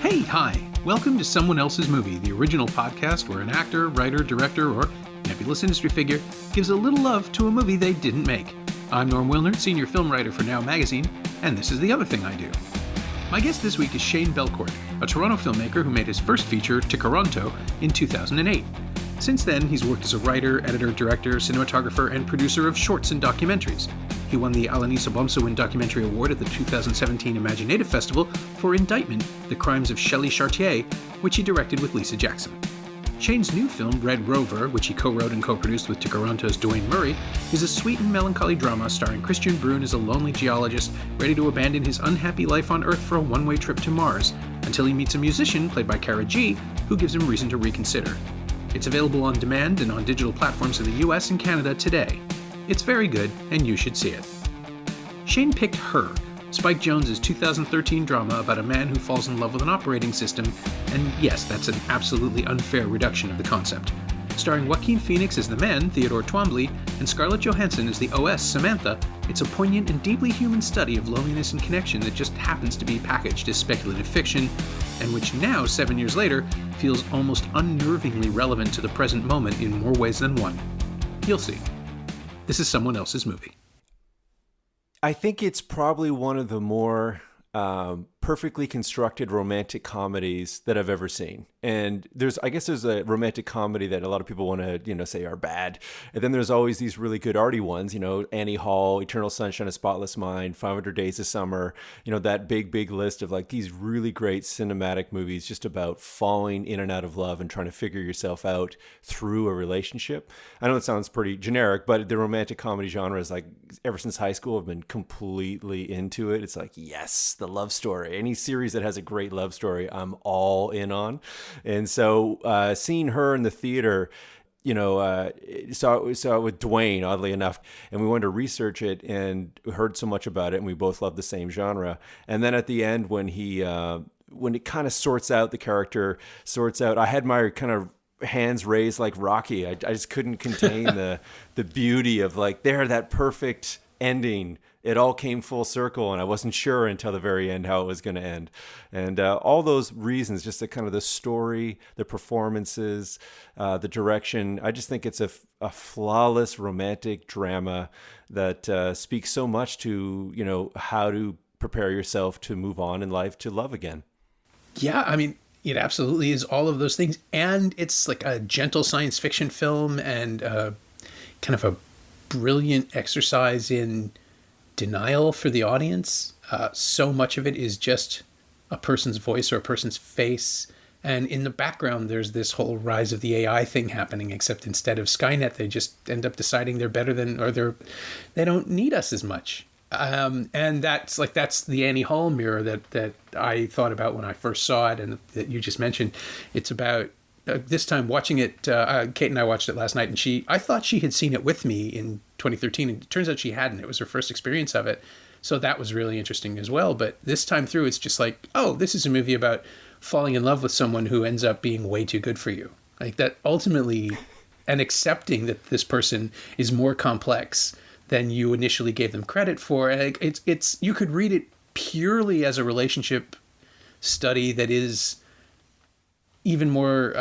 Hey, hi! Welcome to Someone Else's Movie, the original podcast where an actor, writer, director, or nebulous industry figure gives a little love to a movie they didn't make. I'm Norm Wilner, senior film writer for Now Magazine, and this is the other thing I do. My guest this week is Shane Belcourt, a Toronto filmmaker who made his first feature, Toronto, in 2008. Since then, he's worked as a writer, editor, director, cinematographer, and producer of shorts and documentaries. He won the Alanis Obomsawin Documentary Award at the 2017 Imaginative Festival for Indictment, The Crimes of Shelley Chartier, which he directed with Lisa Jackson. Shane's new film, Red Rover, which he co-wrote and co-produced with Toronto's Dwayne Murray, is a sweet and melancholy drama starring Christian Brune as a lonely geologist ready to abandon his unhappy life on Earth for a one-way trip to Mars, until he meets a musician, played by Cara G, who gives him reason to reconsider. It's available on demand and on digital platforms in the US and Canada today. It's very good, and you should see it. Shane picked Her, Spike Jonze's 2013 drama about a man who falls in love with an operating system, and yes, that's an absolutely unfair reduction of the concept. Starring Joaquin Phoenix as the man, Theodore Twombly, and Scarlett Johansson as the OS, Samantha, it's a poignant and deeply human study of loneliness and connection that just happens to be packaged as speculative fiction, and which now, 7 years later, feels almost unnervingly relevant to the present moment in more ways than one. You'll see. This is Someone Else's Movie. I think it's probably one of the more perfectly constructed romantic comedies that I've ever seen. And I guess there's a romantic comedy that a lot of people want to, say are bad. And then there's always these really good arty ones, Annie Hall, Eternal Sunshine of Spotless Mind, 500 Days of Summer, that big list of like these really great cinematic movies just about falling in and out of love and trying to figure yourself out through a relationship. I know it sounds pretty generic, but the romantic comedy genre is like, ever since high school, I've been completely into it. It's like, yes, the love story. Any series that has a great love story, I'm all in on. And so seeing Her in the theater, saw it with Dwayne, oddly enough, and we wanted to research it and heard so much about it, and we both love the same genre. And then at the end, when it kind of sorts out, I had my kind of hands raised like Rocky. I just couldn't contain the beauty of like, that perfect ending. It all came full circle, and I wasn't sure until the very end how it was going to end. And all those reasons, just the kind of the story, the performances, the direction, I just think it's a flawless romantic drama that speaks so much to, how to prepare yourself to move on in life, to love again. Yeah, I mean, it absolutely is all of those things. And it's like a gentle science fiction film and kind of a brilliant exercise in denial for the audience. So much of it is just a person's voice or a person's face. And in the background, there's this whole rise of the AI thing happening, except instead of Skynet, they just end up deciding they're better than, or they don't need us as much. And that's the Annie Hall mirror that I thought about when I first saw it, and that you just mentioned. It's about this time watching it. Kate and I watched it last night, and I thought she had seen it with me in 2013, and it turns out she hadn't. It was her first experience of it, so that was really interesting as well. But this time through, it's just like, oh, this is a movie about falling in love with someone who ends up being way too good for you, like that ultimately, and accepting that this person is more complex than you initially gave them credit for. And it's you could read it purely as a relationship study that is even more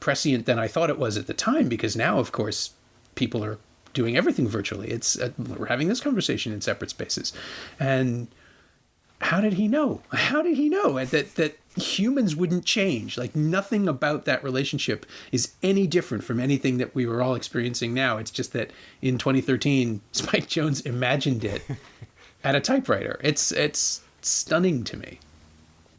prescient than I thought it was at the time, because now, of course, people are doing everything virtually. We're having this conversation in separate spaces. And how did he know? That humans wouldn't change? Like, nothing about that relationship is any different from anything that we were all experiencing now. It's just that in 2013, Spike Jonze imagined it at a typewriter. It's stunning to me.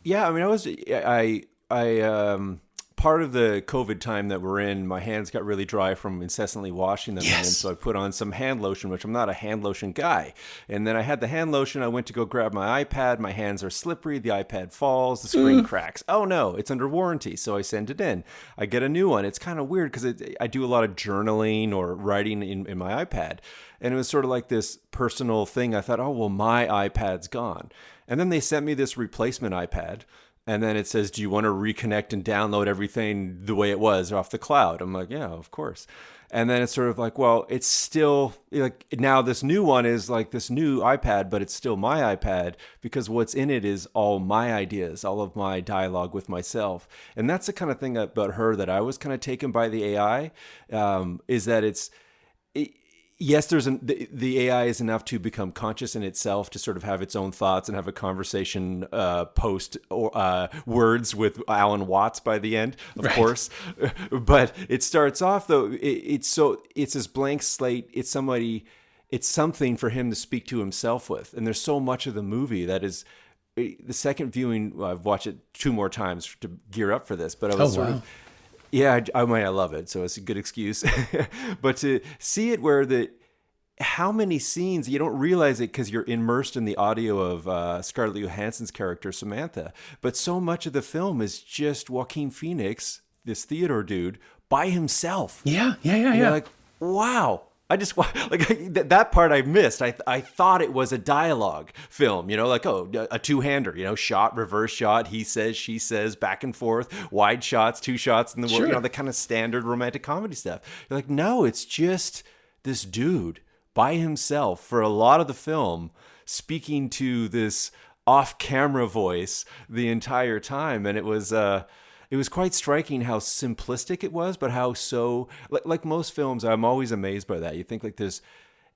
Yeah, I mean, I part of the COVID time that we're in, my hands got really dry from incessantly washing them. Yes. And so I put on some hand lotion, which I'm not a hand lotion guy. And then I had the hand lotion. I went to go grab my iPad. My hands are slippery. The iPad falls. The screen cracks. Oh, no, it's under warranty. So I send it in. I get a new one. It's kind of weird because I do a lot of journaling or writing in my iPad. And it was sort of like this personal thing. I thought, oh, well, my iPad's gone. And then they sent me this replacement iPad. And then it says, do you want to reconnect and download everything the way it was off the cloud? I'm like, yeah, of course. And then it's sort of like, well, it's still like now this new one is like this new iPad, but it's still my iPad because what's in it is all my ideas, all of my dialogue with myself. And that's the kind of thing about her that I was kind of taken by the AI, is that yes, the AI is enough to become conscious in itself, to sort of have its own thoughts and have a conversation post words with Alan Watts by the end, of course. But it starts off though, it's this blank slate. It's something for him to speak to himself with. And there's so much of the movie that is the second viewing. I've watched it 2 more times to gear up for this, but I was yeah, I love it, so it's a good excuse. But to see it where how many scenes, you don't realize it because you're immersed in the audio of Scarlett Johansson's character, Samantha. But so much of the film is just Joaquin Phoenix, this Theodore dude, by himself. Yeah. You're like, wow. I just like that part I missed. I thought it was a dialogue film, like a two-hander, shot, reverse shot, he says, she says, back and forth, wide shots, 2 shots in the world, the kind of standard romantic comedy stuff. You're like, no, it's just this dude by himself for a lot of the film speaking to this off-camera voice the entire time, and it was quite striking how simplistic it was, but how so, like most films, I'm always amazed by that. You think like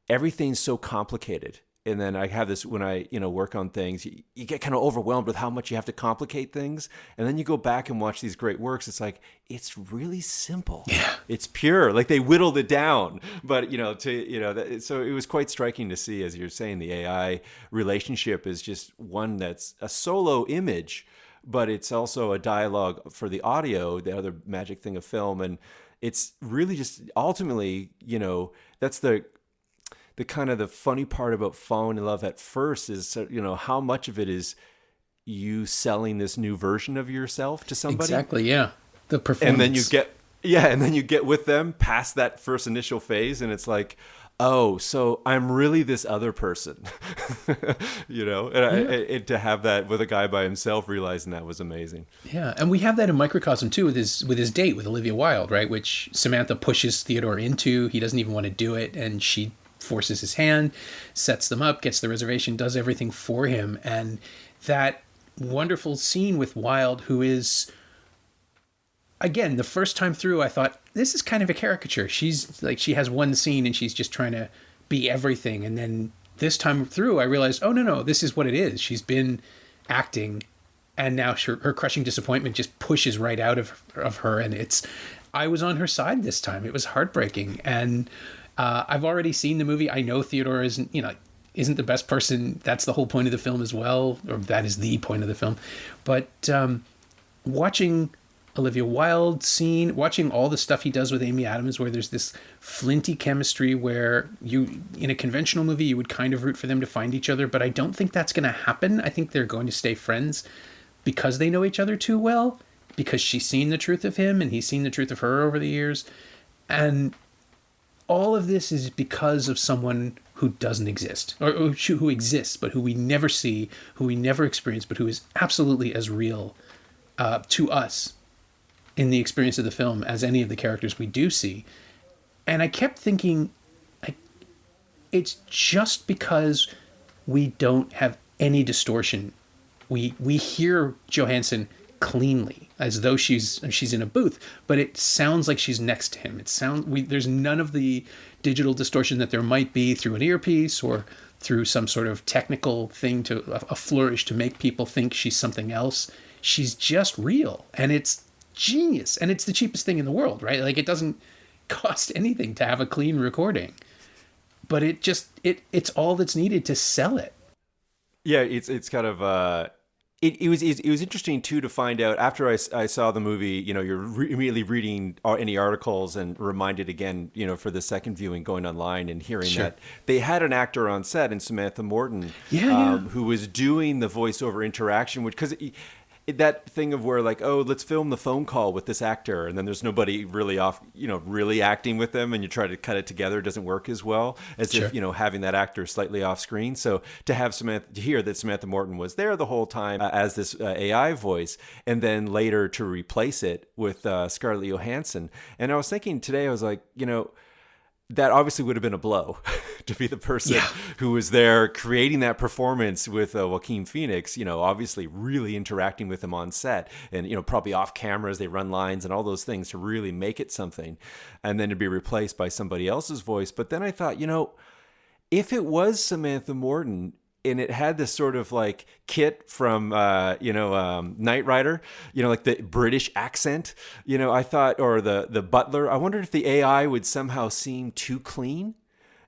everything's so complicated. And then I have this, when I, work on things, you get kind of overwhelmed with how much you have to complicate things. And then you go back and watch these great works. It's like, it's really simple. Yeah. It's pure. Like they whittled it down. But, so it was quite striking to see, as you're saying, the AI relationship is just one that's a solo image, but it's also a dialogue for the audio, the other magic thing of film. And it's really just ultimately, that's the kind of the funny part about falling in love at first is, how much of it is you selling this new version of yourself to somebody. Exactly. Yeah. The performance. And then you get with them past that first initial phase. And it's like, oh, so I'm really this other person, and to have that with a guy by himself, realizing that was amazing. Yeah. And we have that in microcosm too, with his date with Olivia Wilde, right? Which Samantha pushes Theodore into. He doesn't even want to do it. And she forces his hand, sets them up, gets the reservation, does everything for him. And that wonderful scene with Wilde, who is, again, the first time through, I thought, this is kind of a caricature. She's like, she has one scene and she's just trying to be everything. And then this time through, I realized, oh, no, this is what it is. She's been acting, and now her crushing disappointment just pushes right out of her. And I was on her side this time. It was heartbreaking. And I've already seen the movie. I know Theodore isn't the best person. That's the whole point of the film as well, or that is the point of the film. But watching Olivia Wilde scene, watching all the stuff he does with Amy Adams, where there's this flinty chemistry where in a conventional movie, you would kind of root for them to find each other, but I don't think that's going to happen. I think they're going to stay friends because they know each other too well, because she's seen the truth of him and he's seen the truth of her over the years. And all of this is because of someone who doesn't exist, or who exists, but who we never see, who we never experience, but who is absolutely as real to us in the experience of the film as any of the characters we do see. And I kept thinking, it's just because we don't have any distortion. We hear Johansson cleanly, as though she's in a booth, but it sounds like she's next to him. There's none of the digital distortion that there might be through an earpiece or through some sort of technical thing, a flourish to make people think she's something else. She's just real, and it's genius, and it's the cheapest thing in the world, right? Like, it doesn't cost anything to have a clean recording, but it's all that's needed to sell it. Yeah, it's kind of it was interesting too to find out after I saw the movie. You're immediately reading any articles and reminded again, for the second viewing, going online and hearing that they had an actor on set in Samantha Morton, who was doing the voiceover interaction, which because that thing of where like, oh, let's film the phone call with this actor, and then there's nobody really really acting with them, and you try to cut it together, it doesn't work as well as if having that actor slightly off screen. So to hear that Samantha Morton was there the whole time as this AI voice, and then later to replace it with Scarlett Johansson. And I was thinking today, I was like, that obviously would have been a blow to be the person who was there creating that performance with Joaquin Phoenix, obviously really interacting with him on set and, probably off camera as they run lines and all those things to really make it something, and then to be replaced by somebody else's voice. But then I thought, if it was Samantha Morton, and it had this sort of like Kit from, Knight Rider, like the British accent, I thought, or the butler. I wondered if the AI would somehow seem too clean.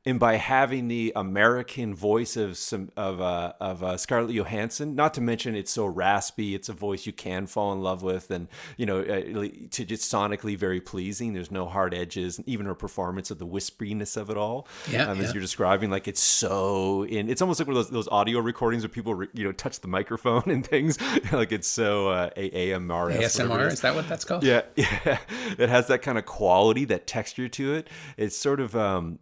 And by having the American voice of Scarlett Johansson, not to mention it's so raspy, it's a voice you can fall in love with, and to just sonically very pleasing. There's no hard edges, and even her performance of the wisperiness of it all, as you're describing, like it's so in. It's almost like one of those audio recordings where people touch the microphone and things, like it's so AMR. ASMR, is that what that's called? Yeah. It has that kind of quality, that texture to it. It's sort of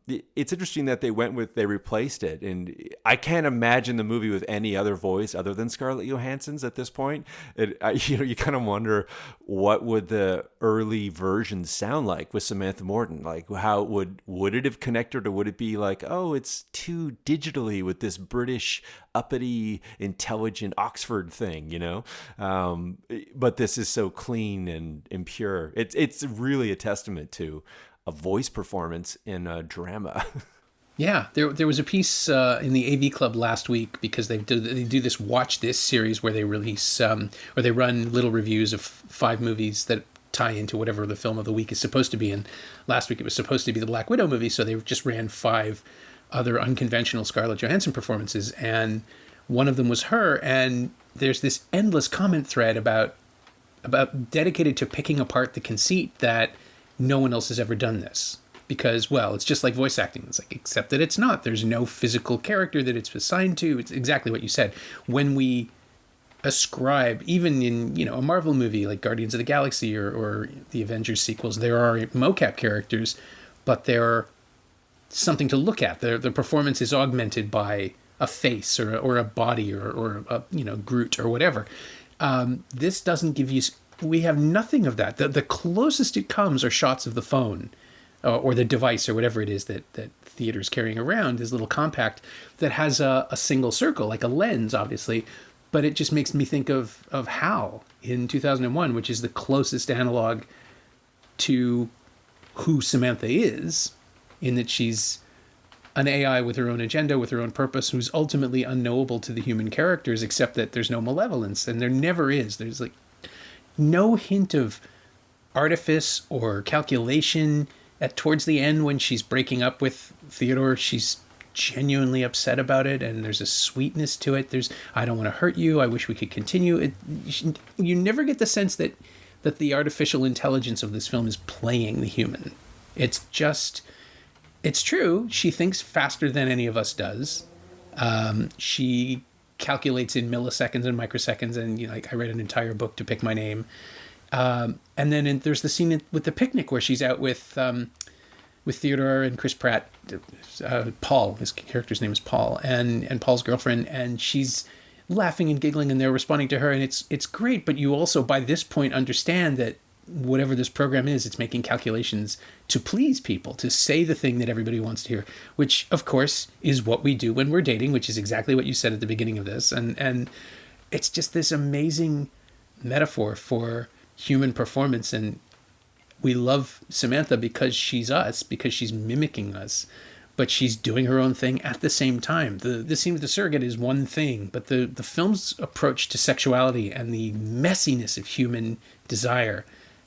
it's interesting that they replaced it, and I can't imagine the movie with any other voice other than Scarlett Johansson's at this point. You kind of wonder what would the early versions sound like with Samantha Morton. Like, how would it have connected, or would it be like, oh, it's too digitally with this British uppity, intelligent Oxford thing, but this is so clean and pure. It's really a testament to a voice performance in a drama. Yeah, there was a piece in the AV Club last week, because they do this Watch This series where they release or they run little reviews of 5 movies that tie into whatever the film of the week is supposed to be. And last week it was supposed to be the Black Widow movie, so they just ran 5 other unconventional Scarlett Johansson performances, and one of them was her. And there's this endless comment thread about dedicated to picking apart the conceit that no one else has ever done this. Because, well, it's just like voice acting. It's like, except that it's not. There's no physical character that it's assigned to. It's exactly what you said. When we ascribe, even in, a Marvel movie like Guardians of the Galaxy or the Avengers sequels, there are mocap characters, but they're something to look at. The performance is augmented by a face or a body or a, Groot or whatever. This doesn't give you... We have nothing of that. The closest it comes are shots of the phone, or the device or whatever it is that theater's carrying around, this little compact that has a single circle, like a lens, obviously. But it just makes me think of HAL in 2001, which is the closest analog to who Samantha is, in that she's an AI with her own agenda, with her own purpose, who's ultimately unknowable to the human characters, except that there's no malevolence, and there never is. There's like no hint of artifice or calculation. Towards the end, when she's breaking up with Theodore, she's genuinely upset about it, and there's a sweetness to it. There's, I don't want to hurt you, I wish we could continue. You never get the sense that the artificial intelligence of this film is playing the human. It's true, she thinks faster than any of us does. She calculates in milliseconds and microseconds, and I read an entire book to pick my name. And then there's the scene with the picnic where she's out with Theodore and Chris Pratt, Paul, his character's name is Paul, and Paul's girlfriend, and she's laughing and giggling, and they're responding to her, and it's great. But you also, by this point, understand that whatever this program is, it's making calculations to please people, to say the thing that everybody wants to hear, which, of course, is what we do when we're dating, which is exactly what you said at the beginning of this. And it's just this amazing metaphor for human performance. And we love Samantha because she's us, because she's mimicking us, but she's doing her own thing at the same time. The scene with the surrogate is one thing, but the film's approach to sexuality and the messiness of human desire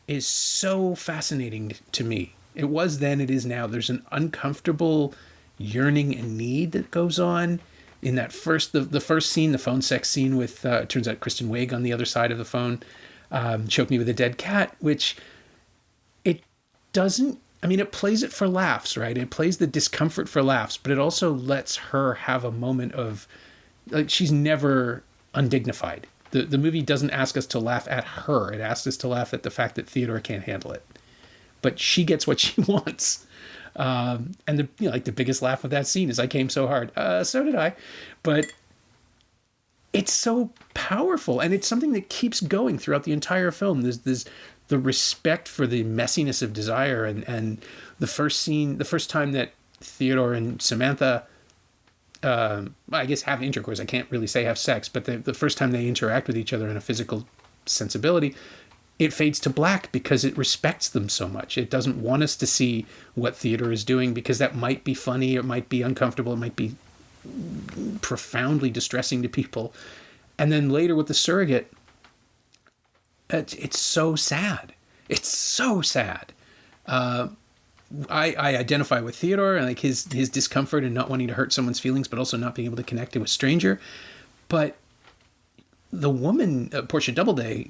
is so fascinating to me. It was then, it is now. There's an uncomfortable yearning and need that goes on in that the first scene, the phone sex scene with, it turns out Kristen Wiig on the other side of the phone, choked me with a dead cat, which it doesn't, it plays it for laughs, right? It plays the discomfort for laughs, but it also lets her have a moment of, like, she's never undignified. The movie doesn't ask us to laugh at her. It asks us to laugh at the fact that Theodore can't handle it. But she gets what she wants. And the biggest laugh of that scene is, I came so hard. So did I. But it's so powerful, and it's something that keeps going throughout the entire film. There's the respect for the messiness of desire, and the first time that Theodore and Samantha, I guess, have intercourse. I can't really say have sex, but the first time they interact with each other in a physical sensibility, it fades to black because it respects them so much. It doesn't want us to see what Theodore is doing because that might be funny, it might be uncomfortable, it might be profoundly distressing to people. And then later with the surrogate, it's so sad. It's so sad. I identify with Theodore and like his discomfort and not wanting to hurt someone's feelings, but also not being able to connect to a stranger. But the woman, Portia Doubleday,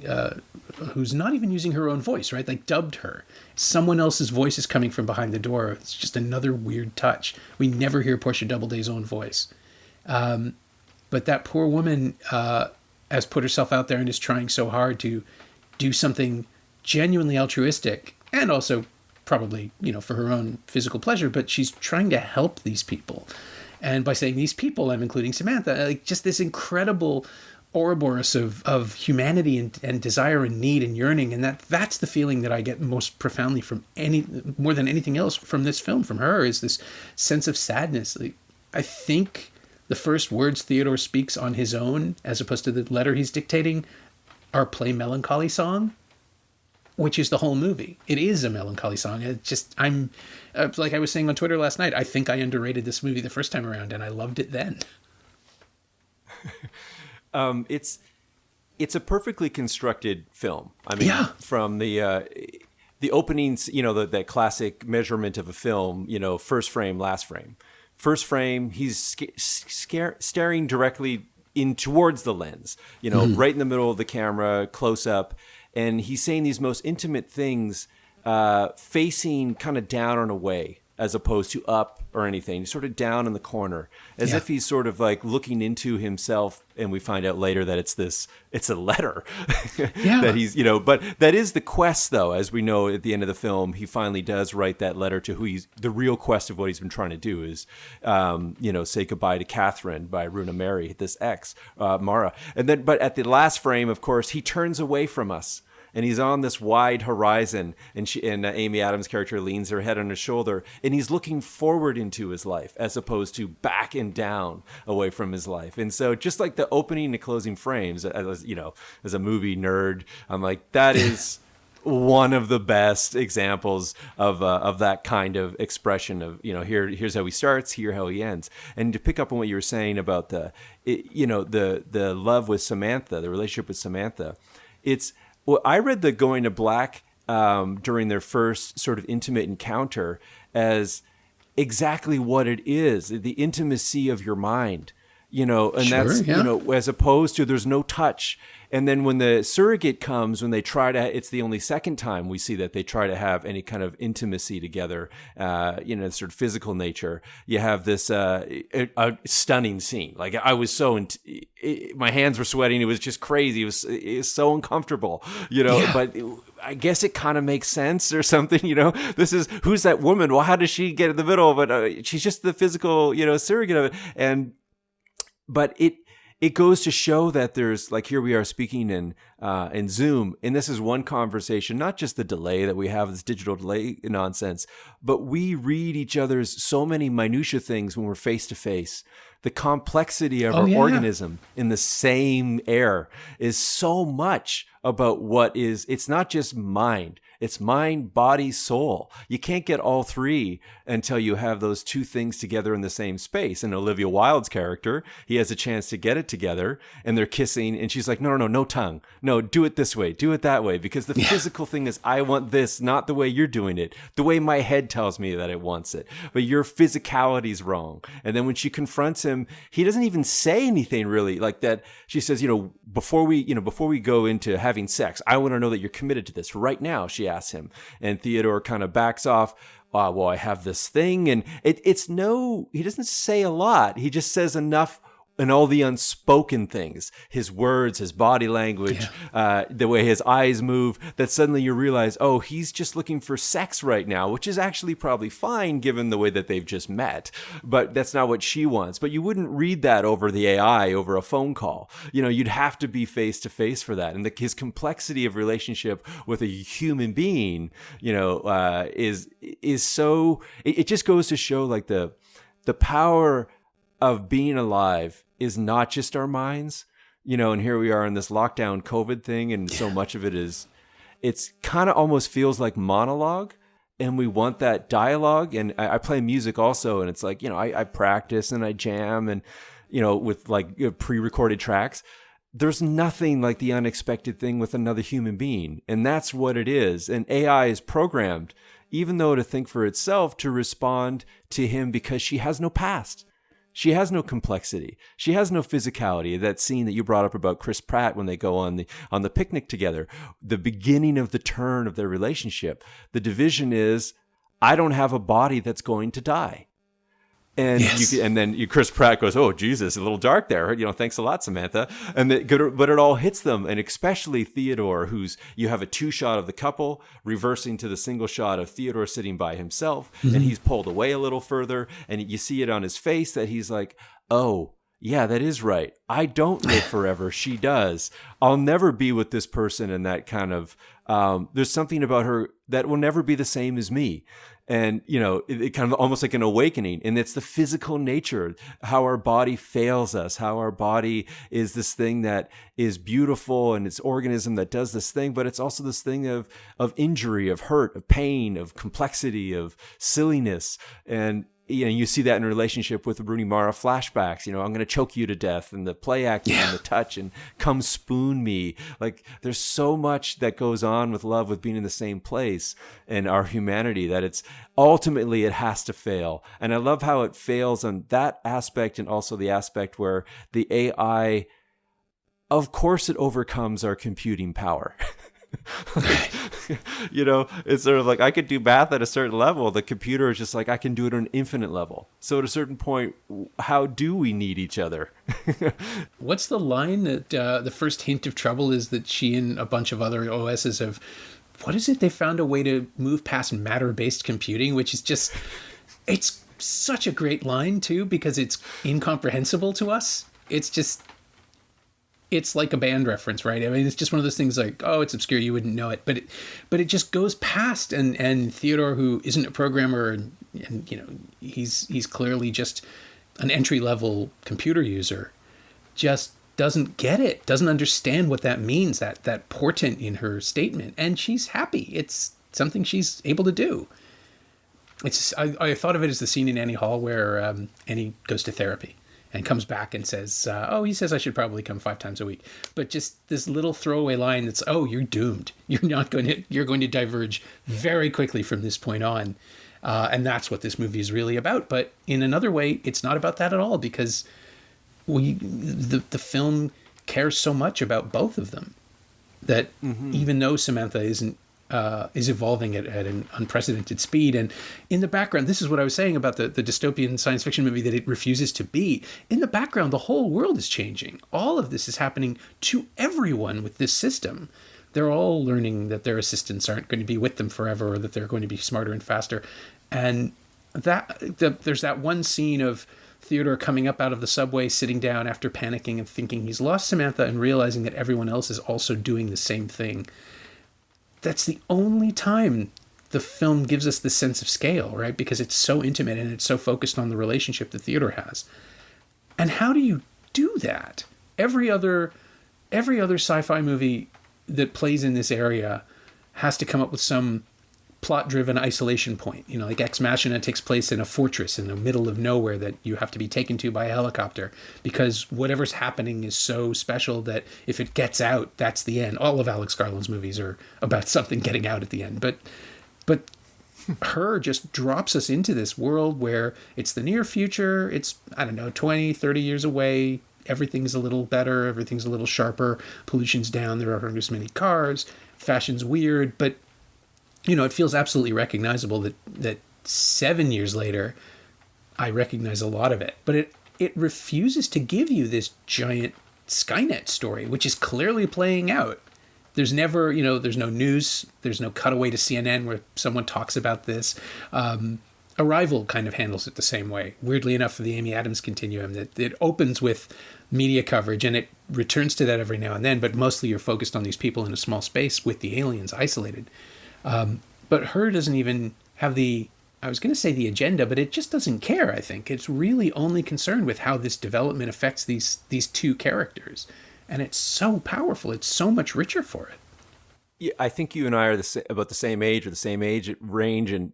who's not even using her own voice, right? Like dubbed her. Someone else's voice is coming from behind the door. It's just another weird touch. We never hear Portia Doubleday's own voice. But that poor woman has put herself out there and is trying so hard to do something genuinely altruistic and also probably, for her own physical pleasure, but she's trying to help these people. And by saying these people, I'm including Samantha, like just this incredible Ouroboros of humanity and desire and need and yearning. And that's the feeling that I get most profoundly from more than anything else from this film, from her, is this sense of sadness. Like, I think the first words Theodore speaks on his own, as opposed to the letter he's dictating, are Play Melancholy Song, which is the whole movie. It is a melancholy song. It's just, I'm like I was saying on Twitter last night, I think I underrated this movie the first time around and I loved it then. It's a perfectly constructed film. I mean, from the openings, that classic measurement of a film, first frame, last frame. First frame, he's staring directly in towards the lens, right in the middle of the camera, close up. And he's saying these most intimate things, facing kind of down and away, as opposed to up or anything, sort of down in the corner, as if he's sort of like looking into himself. And we find out later that it's a letter that he's, but that is the quest, though. As we know at the end of the film, he finally does write that letter to the real quest of what he's been trying to do is, say goodbye to Catherine by Runa Mary, this ex, Mara. But at the last frame, of course, he turns away from us. And he's on this wide horizon, and Amy Adams' character leans her head on his shoulder, and he's looking forward into his life as opposed to back and down away from his life. And so, just like the opening and closing frames, as a movie nerd, I'm like, that is one of the best examples of that kind of expression of here's how he starts, here how he ends. And to pick up on what you were saying about the love with Samantha, the relationship with Samantha, Well, I read the Going to Black during their first sort of intimate encounter as exactly what it is, the intimacy of your mind, as opposed to there's no touch. And then when the surrogate comes, when they try to, it's the only second time we see that they try to have any kind of intimacy together, sort of physical nature. You have this a stunning scene. Like I was my hands were sweating. It was just crazy. It was so uncomfortable, but I guess it kind of makes sense or something, This is, who's that woman? Well, how does she get in the middle? But she's just the physical, surrogate of it. But it goes to show that there's, like, here we are speaking in Zoom, and this is one conversation, not just the delay that we have, this digital delay nonsense, but we read each other's so many minutia things when we're face to face. The complexity of our organism in the same air is so much about it's not just mind. It's mind, body, soul. You can't get all three until you have those two things together in the same space. And Olivia Wilde's character, he has a chance to get it together, and they're kissing, and she's like, no tongue. No, do it this way, do it that way. Because the physical thing is, I want this, not the way you're doing it, the way my head tells me that it wants it. But your physicality's wrong. And then when she confronts him, he doesn't even say anything really like that. She says, before we go into having sex, I want to know that you're committed to this right now, she asks him. And Theodore kind of backs off. I have this thing. And he doesn't say a lot. He just says enough and all the unspoken things, his words, his body language, the way his eyes move, that suddenly you realize, oh, he's just looking for sex right now, which is actually probably fine given the way that they've just met. But that's not what she wants. But you wouldn't read that over the AI, over a phone call. You'd have to be face to face for that. And his complexity of relationship with a human being, is so, it just goes to show like the power of being alive is not just our minds, and here we are in this lockdown COVID thing. And so much of it it's kind of almost feels like monologue, and we want that dialogue. And I play music also. And it's like, I practice and I jam and, with like pre-recorded tracks. There's nothing like the unexpected thing with another human being. And that's what it is. And AI is programmed, even though to think for itself, to respond to him because she has no past. She has no complexity. She has no physicality. That scene that you brought up about Chris Pratt when they go on the picnic together, the beginning of the turn of their relationship, the division is, I don't have a body that's going to die. And then Chris Pratt goes, oh, Jesus, a little dark there. Thanks a lot, Samantha. But it all hits them. And especially Theodore, you have a 2-shot of the couple reversing to the single shot of Theodore sitting by himself. Mm-hmm. And he's pulled away a little further. And you see it on his face that he's like, oh, yeah, that is right. I don't live forever. She does. I'll never be with this person. And that kind of, there's something about her that will never be the same as me. And, it kind of almost like an awakening. And it's the physical nature, how our body fails us, how our body is this thing that is beautiful and it's organism that does this thing. But it's also this thing of injury, of hurt, of pain, of complexity, of silliness. And you see that in a relationship with Rooney Mara flashbacks. I'm going to choke you to death, and the play acting and the touch and come spoon me. Like there's so much that goes on with love, with being in the same place and our humanity, that it's ultimately it has to fail. And I love how it fails on that aspect, and also the aspect where the AI, of course, it overcomes our computing power. It's sort of like I could do math at a certain level. The computer is just like, I can do it on an infinite level. So at a certain point, how do we need each other? What's the line that the first hint of trouble is that she and a bunch of other OSs have, what is it? They found a way to move past matter-based computing, which is just, it's such a great line too, because it's incomprehensible to us. It's like a band reference, right? I mean, it's just one of those things like, oh, it's obscure, you wouldn't know it, but it just goes past. And Theodore, who isn't a programmer, and he's clearly just an entry-level computer user, just doesn't get it, doesn't understand what that means, that portent in her statement, and she's happy. It's something she's able to do. It's I thought of it as the scene in Annie Hall where Annie goes to therapy and comes back and says, he says I should probably come 5 times a week. But just this little throwaway line that's, oh, you're doomed. You're going to diverge very quickly from this point on. And that's what this movie is really about. But in another way, it's not about that at all, because the film cares so much about both of them that even though Samantha is evolving at an unprecedented speed. And in the background, this is what I was saying about the dystopian science fiction movie that it refuses to be. In the background, the whole world is changing. All of this is happening to everyone with this system. They're all learning that their assistants aren't going to be with them forever, or that they're going to be smarter and faster. And there's that one scene of Theodore coming up out of the subway, sitting down after panicking and thinking he's lost Samantha, and realizing that everyone else is also doing the same thing. That's the only time the film gives us the sense of scale, right? Because it's so intimate and it's so focused on the relationship that Theodore has. And how do you do that? Every other sci-fi movie that plays in this area has to come up with some plot-driven isolation point. Like Ex Machina takes place in a fortress in the middle of nowhere that you have to be taken to by a helicopter, because whatever's happening is so special that if it gets out, that's the end. All of Alex Garland's movies are about something getting out at the end. But Her just drops us into this world where it's the near future. It's, 20, 30 years away. Everything's a little better. Everything's a little sharper. Pollution's down. There aren't as many cars. Fashion's weird. But it feels absolutely recognizable that 7 years later, I recognize a lot of it. But it refuses to give you this giant Skynet story, which is clearly playing out. There's never, there's no news, there's no cutaway to CNN where someone talks about this. Arrival kind of handles it the same way. Weirdly enough, for the Amy Adams continuum, that it opens with media coverage and it returns to that every now and then, but mostly you're focused on these people in a small space with the aliens isolated. But Her doesn't even have I was going to say the agenda, but it just doesn't care, I think. It's really only concerned with how this development affects these two characters. And it's so powerful. It's so much richer for it. Yeah, I think you and I are about the same age or the same age range. And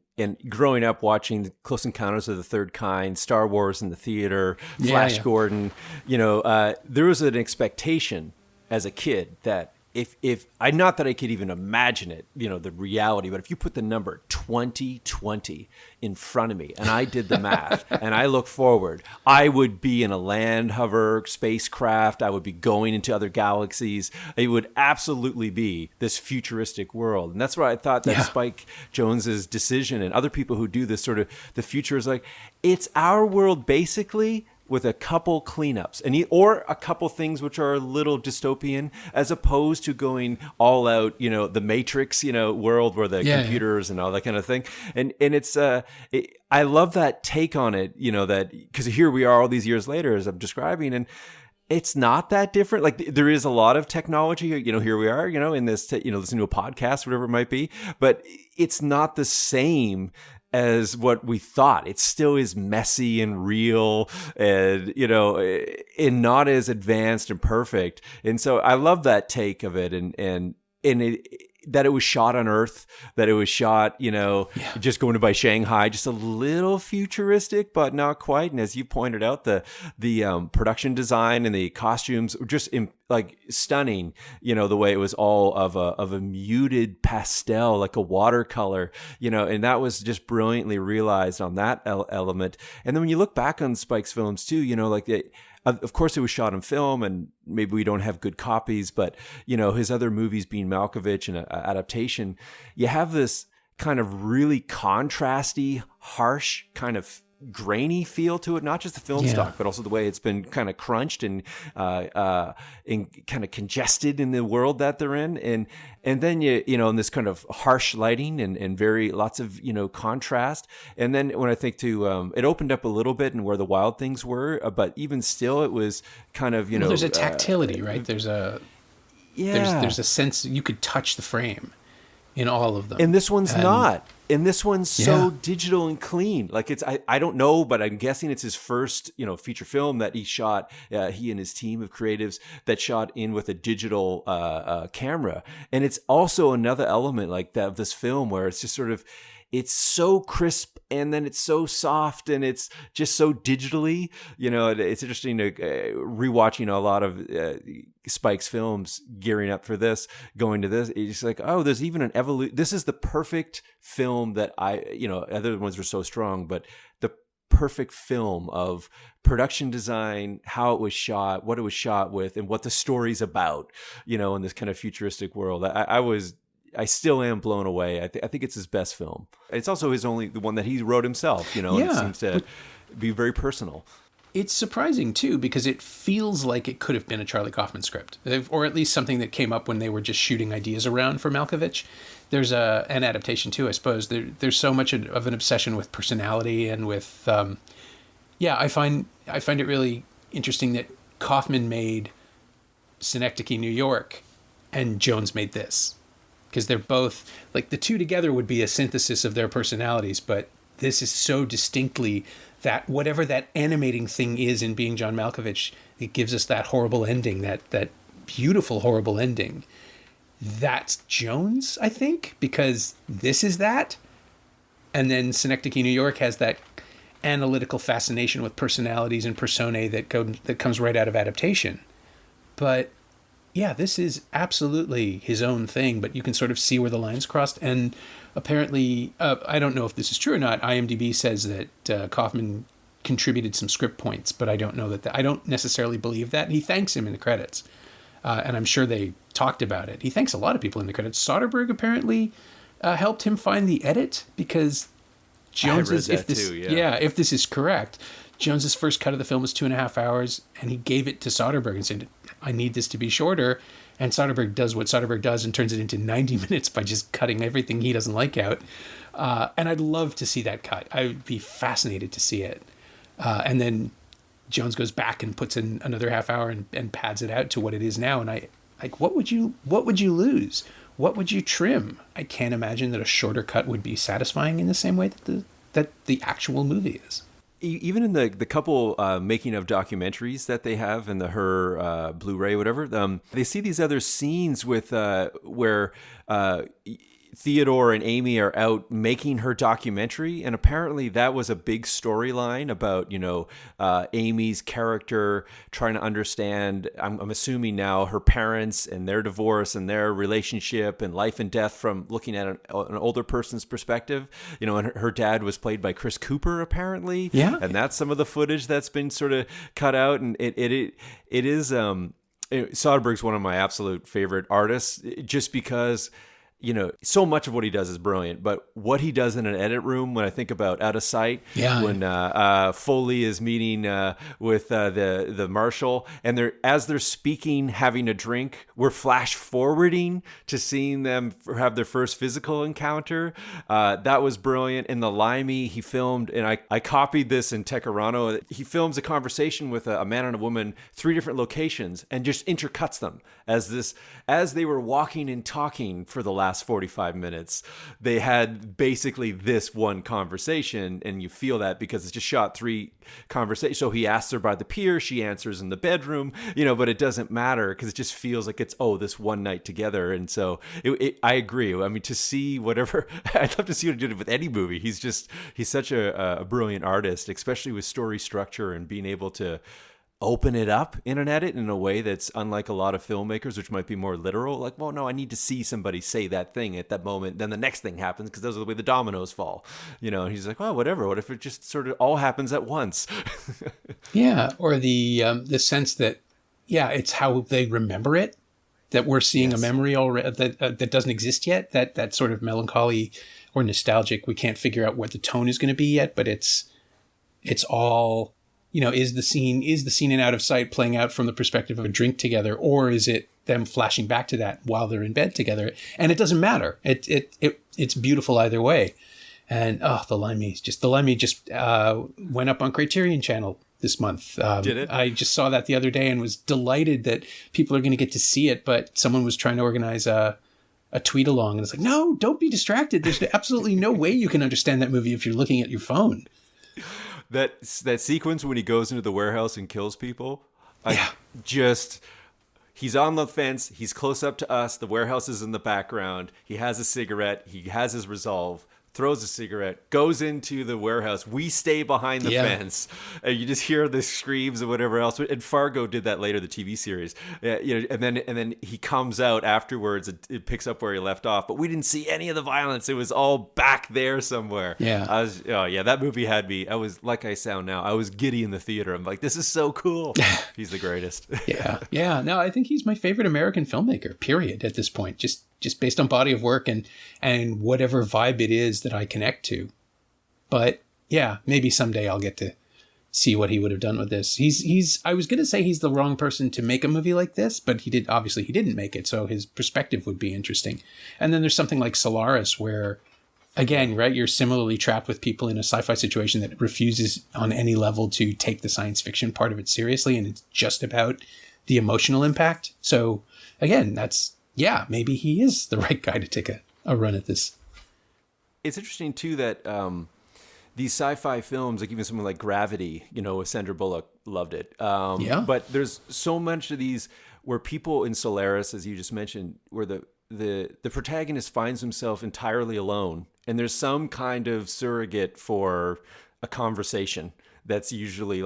growing up watching the Close Encounters of the Third Kind, Star Wars in the theater, Flash Gordon, there was an expectation as a kid that if I, not that I could even imagine it, the reality, but if you put the number 2020 in front of me and I did the math and I look forward, I would be in a land hover spacecraft. I would be going into other galaxies. It would absolutely be this futuristic world. And that's why I thought that Spike Jonze's decision and other people who do this sort of, the future is like, it's our world basically, with a couple cleanups or a couple things which are a little dystopian, as opposed to going all out, the Matrix, world where the computers and all that kind of thing. And it's, I love that take on it, that, because here we are all these years later, as I'm describing, and it's not that different. Like there is a lot of technology, here we are, in this, listening to a podcast, whatever it might be, but it's not the same as what we thought. It still is messy and real and, and not as advanced and perfect. And so I love that take of it and that it was shot on Earth, that it was shot, just going by Shanghai, just a little futuristic, but not quite. And as you pointed out, the production design and the costumes were just stunning. The way it was all of a muted pastel, like a watercolor, and that was just brilliantly realized on that element. And then when you look back on Spike's films too, of course, it was shot on film, and maybe we don't have good copies, but, his other movies being Malkovich and adaptation, you have this kind of really contrasty, harsh, kind of grainy feel to it, not just the film stock, but also the way it's been kind of crunched and kind of congested in the world that they're in. And then in this kind of harsh lighting and very lots of, contrast. And then when I think too, it opened up a little bit and where the wild things were, but even still it was kind of, there's a tactility, right? There's a sense you could touch the frame in all of them. And this one's not. And this one's so digital and clean. Like I don't know, but I'm guessing it's his first, feature film that he shot. He and his team of creatives that shot in with a digital camera. And it's also another element like that of this film where it's just sort of, it's so crisp and then it's so soft and it's just so digitally, it's interesting to rewatching a lot of Spike's films gearing up for this, going to this. It's just like, oh, there's even an evolution. This is the perfect film that other ones were so strong, but the perfect film of production design, how it was shot, what it was shot with, and what the story's about, in this kind of futuristic world. I still am blown away. I think it's his best film. It's also the one that he wrote himself, and it seems to be very personal. It's surprising, too, because it feels like it could have been a Charlie Kaufman script, or at least something that came up when they were just shooting ideas around for Malkovich. There's an adaptation, too, I suppose. There's so much of an obsession with personality and with... I find it really interesting that Kaufman made Synecdoche, New York, and Jones made this. Because they're both, like, the two together would be a synthesis of their personalities, but this is so distinctly that whatever that animating thing is in Being John Malkovich, it gives us that horrible ending, that beautiful, horrible ending. That's Jones, I think, because this is that. And then Synecdoche, New York has that analytical fascination with personalities and personae that comes right out of adaptation. But... yeah, this is absolutely his own thing, but you can sort of see where the lines crossed. And apparently, I don't know if this is true or not, IMDb says that Kaufman contributed some script points, but I don't know I don't necessarily believe that. And he thanks him in the credits. And I'm sure they talked about it. He thanks a lot of people in the credits. Soderbergh apparently helped him find the edit because Jones is, if this is correct, Jones's first cut of the film was 2.5 hours, and he gave it to Soderbergh and said, I need this to be shorter. And Soderbergh does what Soderbergh does and turns it into 90 minutes by just cutting everything he doesn't like out. And I'd love to see that cut. I would be fascinated to see it. And then Jones goes back and puts in another half hour and pads it out to what it is now. And I like, what would you lose? What would you trim? I can't imagine that a shorter cut would be satisfying in the same way that the actual movie is. Even in the couple making of documentaries that they have in her Blu-ray, whatever, they see these other scenes with where Theodore and Amy are out making her documentary, and apparently that was a big storyline about Amy's character trying to understand. I'm assuming now her parents and their divorce and their relationship and life and death from looking at an older person's perspective. And her dad was played by Chris Cooper apparently. Yeah, and that's some of the footage that's been sort of cut out, and it is. Soderbergh's one of my absolute favorite artists, just because. So much of what he does is brilliant, but what he does in an edit room, when I think about Out of Sight, when Foley is meeting with the marshal, and as they're speaking, having a drink, we're flash forwarding to seeing them have their first physical encounter. That was brilliant. In The Limey, he filmed, and I copied this in Tecarano, he films a conversation with a man and a woman, 3 different locations, and just intercuts them as they were walking and talking for the last 45 minutes. They had basically this one conversation, and you feel that because it's just shot 3 conversations. So he asks her by the pier, she answers in the bedroom, but it doesn't matter because it just feels like it's this one night together. And so I agree. I mean, to see whatever, I'd love to see what he did with any movie. He's such a brilliant artist, especially with story structure and being able to open it up in an edit in a way that's unlike a lot of filmmakers, which might be more literal. Like, well, no, I need to see somebody say that thing at that moment. Then the next thing happens because those are the way the dominoes fall. And he's like, well, whatever. What if it just sort of all happens at once? Yeah. Or the sense that, it's how they remember it, that we're seeing a memory already that doesn't exist yet. That sort of melancholy or nostalgic. We can't figure out what the tone is going to be yet, but it's all, is the scene in Out of Sight playing out from the perspective of a drink together, or is it them flashing back to that while they're in bed together? And it doesn't matter. It's beautiful either way. And The Limey just went up on Criterion Channel this month. Did it? I just saw that the other day and was delighted that people are going to get to see it. But someone was trying to organize a tweet along, and it's like, no, don't be distracted. There's absolutely no way you can understand that movie if you're looking at your phone. That sequence when he goes into the warehouse and kills people, he's on the fence, he's close up to us, the warehouse is in the background, he has a cigarette, he has his resolve, throws a cigarette, goes into the warehouse. We stay behind the fence, and you just hear the screams and whatever else. And Fargo did that later, the TV series. And then he comes out afterwards. It picks up where he left off, but we didn't see any of the violence. It was all back there somewhere. Yeah, that movie had me. I was like I sound now. I was giddy in the theater. I'm like, this is so cool. He's the greatest. Yeah. No, I think he's my favorite American filmmaker. Period. At this point, just based on body of work and whatever vibe it is that I connect to. But maybe someday I'll get to see what he would have done with this. I was going to say he's the wrong person to make a movie like this, but he didn't make it. So his perspective would be interesting. And then there's something like Solaris where, again, right, you're similarly trapped with people in a sci-fi situation that refuses on any level to take the science fiction part of it seriously. And it's just about the emotional impact. So again, maybe he is the right guy to take a run at this. It's interesting, too, that these sci-fi films, like even something like Gravity, with Sandra Bullock, loved it. But there's so much of these where people in Solaris, as you just mentioned, where the protagonist finds himself entirely alone. And there's some kind of surrogate for a conversation that's usually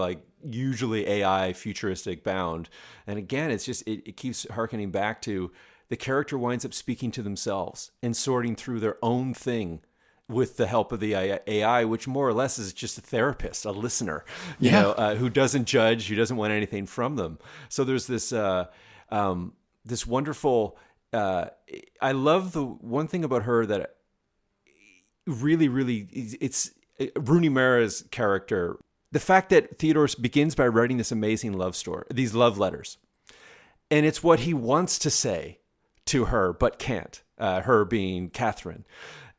AI futuristic bound. And again, it's just, it keeps hearkening back to the character winds up speaking to themselves and sorting through their own thing with the help of the AI, which more or less is just a therapist, a listener, who doesn't judge, who doesn't want anything from them. So there's this this wonderful. I love the one thing about her that really, really, it's Rooney Mara's character the fact that Theodore begins by writing this amazing love story, these love letters, and it's what he wants to say to her but can't, her being Catherine.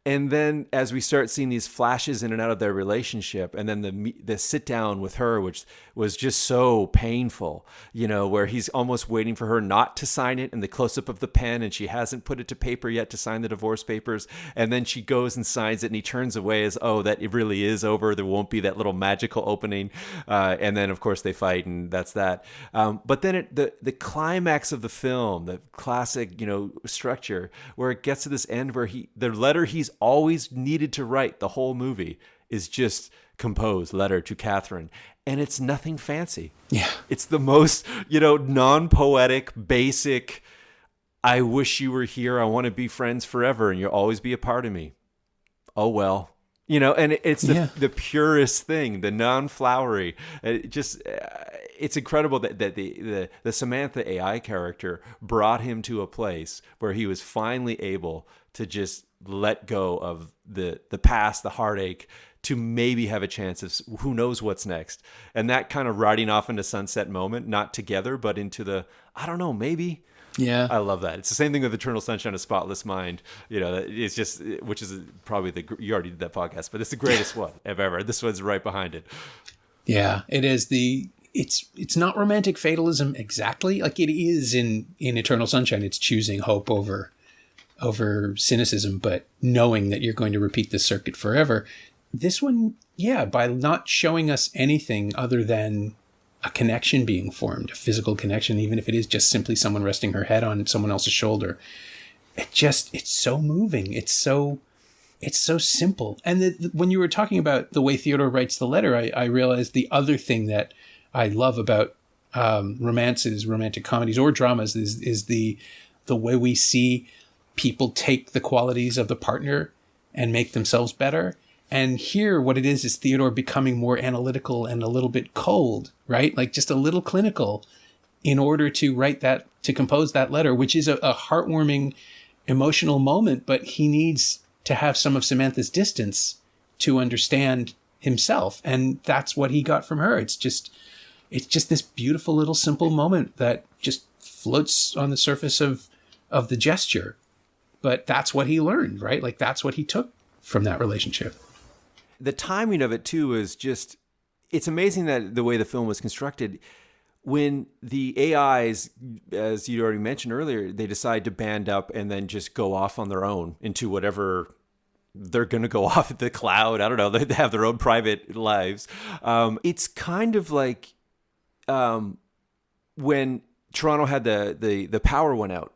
And then as we start seeing these flashes in and out of their relationship, and then the sit down with her, which was just so painful, where he's almost waiting for her not to sign it, and the close up of the pen, and she hasn't put it to paper yet to sign the divorce papers. And then she goes and signs it, and he turns away as, oh, that it really is over. There won't be that little magical opening. And then of course they fight, and that's that. But then the climax of the film, the classic, structure, where it gets to this end where the letter he's always needed to write the whole movie is just composed letter to Catherine, and it's nothing fancy. Yeah, it's the most non-poetic, basic, I wish you were here, I want to be friends forever, and you'll always be a part of me. Oh well, and it's the purest thing, the non-flowery. It's incredible that the Samantha AI character brought him to a place where he was finally able to just let go of the past, the heartache, to maybe have a chance of who knows what's next. And that kind of riding off into sunset moment, not together, but into the, I don't know, maybe. Yeah. I love that. It's the same thing with Eternal Sunshine of a Spotless Mind. It's just, which is probably you already did that podcast, but it's the greatest one ever. This one's right behind it. Yeah, it is it's not romantic fatalism exactly like it is in Eternal Sunshine. It's choosing hope over cynicism, but knowing that you're going to repeat this circuit forever. This one, by not showing us anything other than a connection being formed, a physical connection, even if it is just simply someone resting her head on someone else's shoulder. It's so moving. It's so simple. And when you were talking about the way Theodore writes the letter, I realized the other thing that I love about romantic comedies or dramas is the way we see people take the qualities of the partner and make themselves better. And here what it is Theodore becoming more analytical and a little bit cold, right? Like just a little clinical in order to to compose that letter, which is a heartwarming, emotional moment, but he needs to have some of Samantha's distance to understand himself. And that's what he got from her. It's just this beautiful little simple moment that just floats on the surface of the gesture. But that's what he learned, right? Like that's what he took from that relationship. The timing of it too is just, it's amazing that the way the film was constructed, when the AIs, as you already mentioned earlier, they decide to band up and then just go off on their own into whatever they're going to go off at the cloud. I don't know. They have their own private lives. It's kind of like when Toronto had the power went out.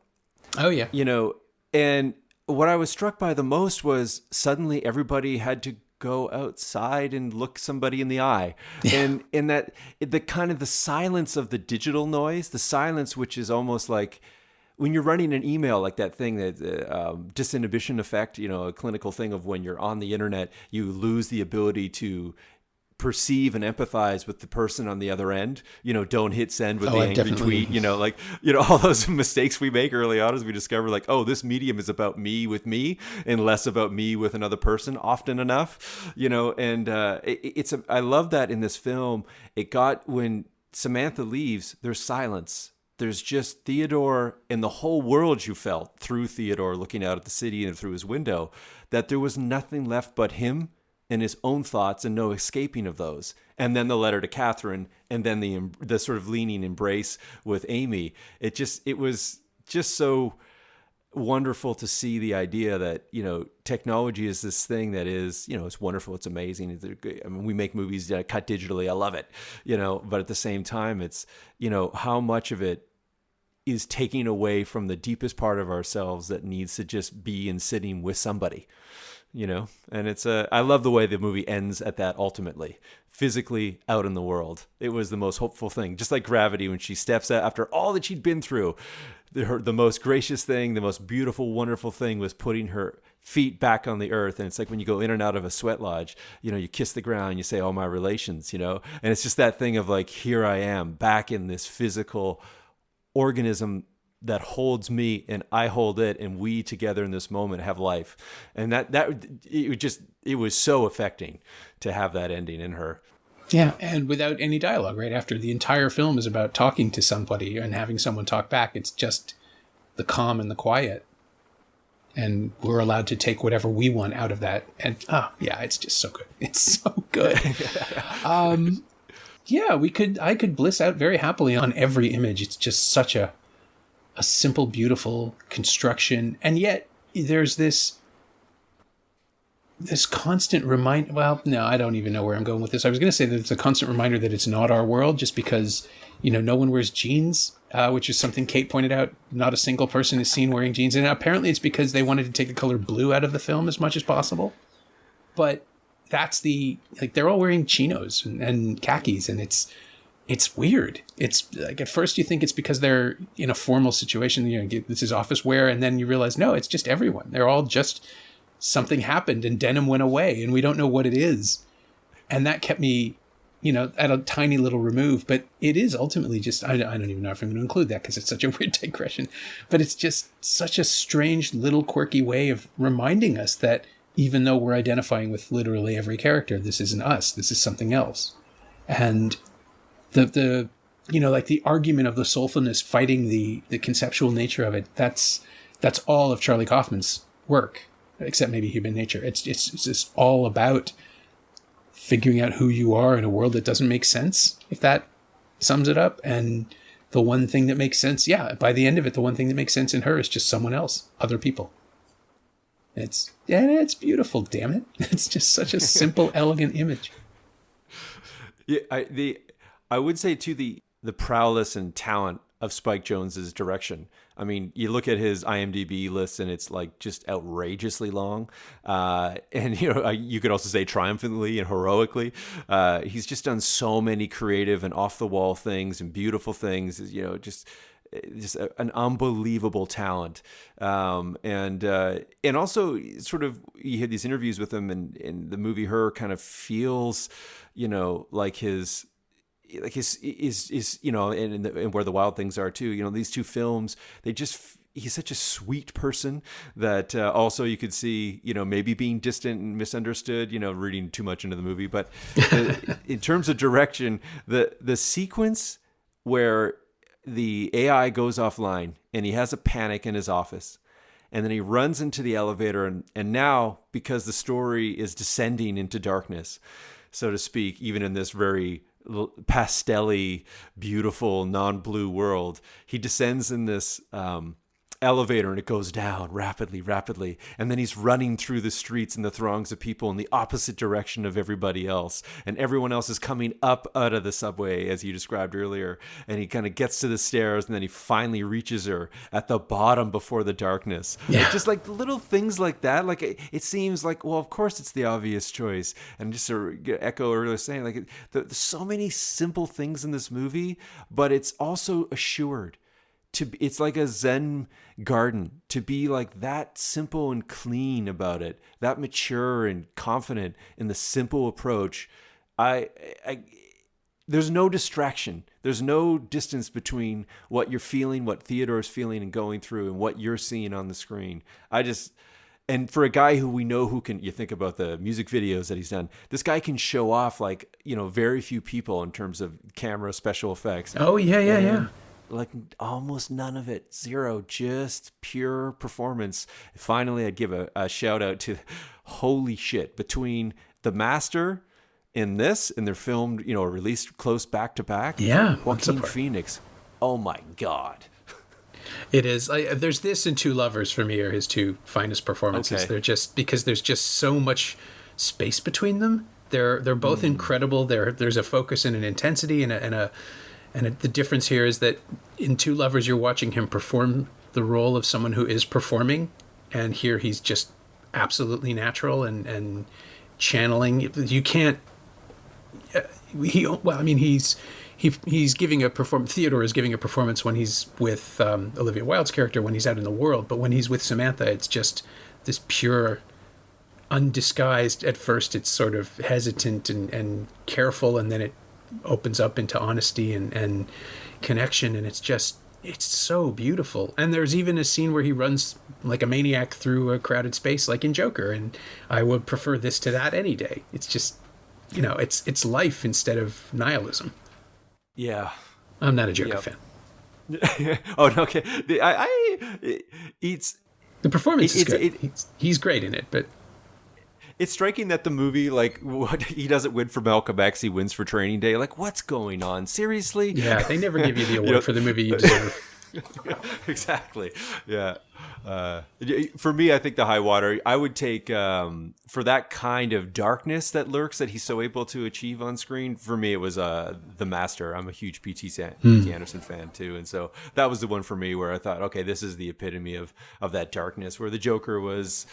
Oh yeah. And what I was struck by the most was suddenly everybody had to go outside and look somebody in the eye. Yeah. And that the kind of the silence of the digital noise, the silence which is almost like when you're running an email, like that thing that disinhibition effect, a clinical thing of when you're on the internet, you lose the ability to perceive and empathize with the person on the other end. Don't hit send with the angry tweet, all those mistakes we make early on as we discover like, oh, this medium is about me with me and less about me with another person often enough, and I love that in this film. It got, when Samantha leaves, there's silence. There's just Theodore and the whole world you felt through Theodore looking out at the city and through his window, that there was nothing left but him and his own thoughts and no escaping of those. And then the letter to Catherine, and then the sort of leaning embrace with Amy. It was just so wonderful to see the idea that, technology is this thing that is, it's wonderful. It's amazing. I mean, we make movies that cut digitally. I love it, but at the same time, it's, how much of it is taking away from the deepest part of ourselves that needs to just be in sitting with somebody. And it's I love the way the movie ends at that ultimately, physically out in the world. It was the most hopeful thing, just like Gravity, when she steps out after all that she'd been through. The most gracious thing, the most beautiful, wonderful thing was putting her feet back on the earth. And it's like when you go in and out of a sweat lodge, you kiss the ground, you say, oh, my relations, and it's just that thing of like, here I am back in this physical organism that holds me and I hold it, and we together in this moment have life. And it was so affecting to have that ending in her. Yeah, and without any dialogue, right? After the entire film is about talking to somebody and having someone talk back, it's just the calm and the quiet. And we're allowed to take whatever we want out of that. And, yeah, it's just so good. It's so good. Yeah, I could bliss out very happily on every image. It's just such a simple, beautiful construction. And yet there's this constant reminder. Well, no, I don't even know where I'm going with this. I was going to say that it's a constant reminder that it's not our world, just because, no one wears jeans, which is something Kate pointed out. Not a single person is seen wearing jeans. And apparently it's because they wanted to take the color blue out of the film as much as possible. But that's they're all wearing chinos and khakis, and it's weird. It's like, at first you think it's because they're in a formal situation, this is office wear, and then you realize, no, it's just everyone. They're all just, something happened and denim went away and we don't know what it is. And that kept me, at a tiny little remove, but it is ultimately just, I don't even know if I'm going to include that because it's such a weird digression, but it's just such a strange little quirky way of reminding us that even though we're identifying with literally every character, this isn't us, this is something else. And the argument of the soulfulness fighting the conceptual nature of it, that's all of Charlie Kaufman's work, except maybe Human Nature. It's just all about figuring out who you are in a world that doesn't make sense, if that sums it up. And the one thing that makes sense, by the end of it, the one thing that makes sense in her is just someone else, other people. It's beautiful, damn it. It's just such a simple, elegant image. Yeah, I would say too, the prowess and talent of Spike Jonze's direction. I mean, you look at his IMDb list and it's like just outrageously long. And, you could also say triumphantly and heroically. He's just done so many creative and off the wall things and beautiful things, just an unbelievable talent. And also sort of, you had these interviews with him, and the movie Her kind of feels, like his and Where the Wild Things Are too. These two films, he's such a sweet person that also you could see, maybe being distant and misunderstood, reading too much into the movie. But in terms of direction, the sequence where the AI goes offline and he has a panic in his office, and then he runs into the elevator, and now, because the story is descending into darkness, so to speak, even in this very pastel-y, beautiful, non-blue world, he descends in this elevator, and it goes down rapidly, and then he's running through the streets and the throngs of people in the opposite direction of everybody else, and everyone else is coming up out of the subway, as you described earlier, and he kind of gets to the stairs, and then he finally reaches her at the bottom before the darkness. Yeah. Just like little things like that, like it seems like, well, of course it's the obvious choice. And just to echo earlier saying, like, there's so many simple things in this movie, but it's also assured. It's like a Zen garden, to be like that simple and clean about it, that mature and confident in the simple approach. There's no distraction. There's no distance between what you're feeling, what Theodore's feeling and going through, and what you're seeing on the screen. And for a guy who we know you think about the music videos that he's done, this guy can show off like, very few people in terms of camera special effects. Oh, yeah. Like almost none of it, zero, just pure performance. Finally, I'd give a shout out to, holy shit, between the master in this, and they're filmed, released close back to back. Yeah. Joaquin Phoenix. Oh my God. It is. There's this and Two Lovers for me are his two finest performances. Okay. They're just, because there's just so much space between them. They're both incredible. There's a focus and an intensity and the difference here is that in Two Lovers, you're watching him perform the role of someone who is performing, and here he's just absolutely natural and channeling. You can't. He's giving a performance. Theodore is giving a performance when he's with Olivia Wilde's character, when he's out in the world, but when he's with Samantha, it's just this pure, undisguised. At first, it's sort of hesitant and careful, and then it opens up into honesty and connection, and it's so beautiful. And there's even a scene where he runs like a maniac through a crowded space, like in Joker, and I would prefer this to that any day. It's it's life instead of nihilism. Yeah. I'm not a Joker fan. Oh, no, okay. The performance is good. He's great in it, but it's striking that the movie, like, what he doesn't win for Malcolm X, he wins for Training Day. Like, what's going on? Seriously? Yeah, they never give you the award for the movie you deserve. Exactly. Yeah. For me, I think the high water, I would take, for that kind of darkness that lurks that he's so able to achieve on screen, for me, it was The Master. I'm a huge P.T. Anderson fan, too. And so that was the one for me where I thought, okay, this is the epitome of that darkness, where the Joker was...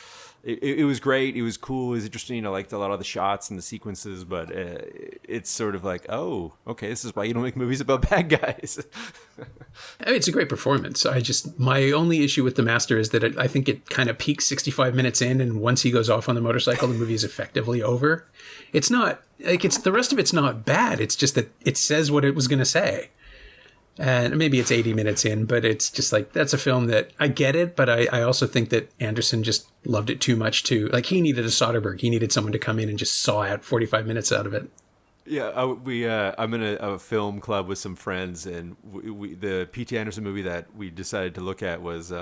It was great. It was cool. It was interesting. I liked a lot of the shots and the sequences, but it's sort of like, oh, okay, this is why you don't make movies about bad guys. I mean, it's a great performance. My only issue with The Master is that I think it kind of peaks 65 minutes in, and once he goes off on the motorcycle, the movie is effectively over. It's not like the rest of it's not bad. It's just that it says what it was going to say. And maybe it's 80 minutes in, but it's just like, that's a film that I get it. But I also think that Anderson just loved it too much too. Like, he needed a Soderbergh. He needed someone to come in and just saw out 45 minutes out of it. Yeah, I'm in a film club with some friends, and the P.T. Anderson movie that we decided to look at was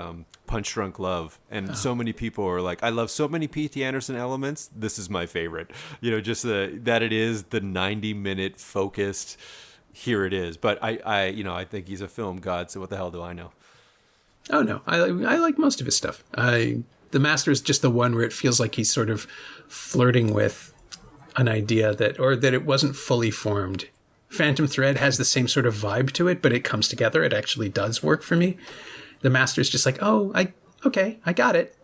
Punch Drunk Love, and so many people are like, I love so many P.T. Anderson elements. This is my favorite. Just that it is the 90-minute focused. Here it is. But I think he's a film god. So what the hell do I know? Oh no, I like most of his stuff. The Master is just the one where it feels like he's sort of flirting with an idea that it wasn't fully formed. Phantom Thread has the same sort of vibe to it, but it comes together. It actually does work for me. The Master is just like, oh, I got it.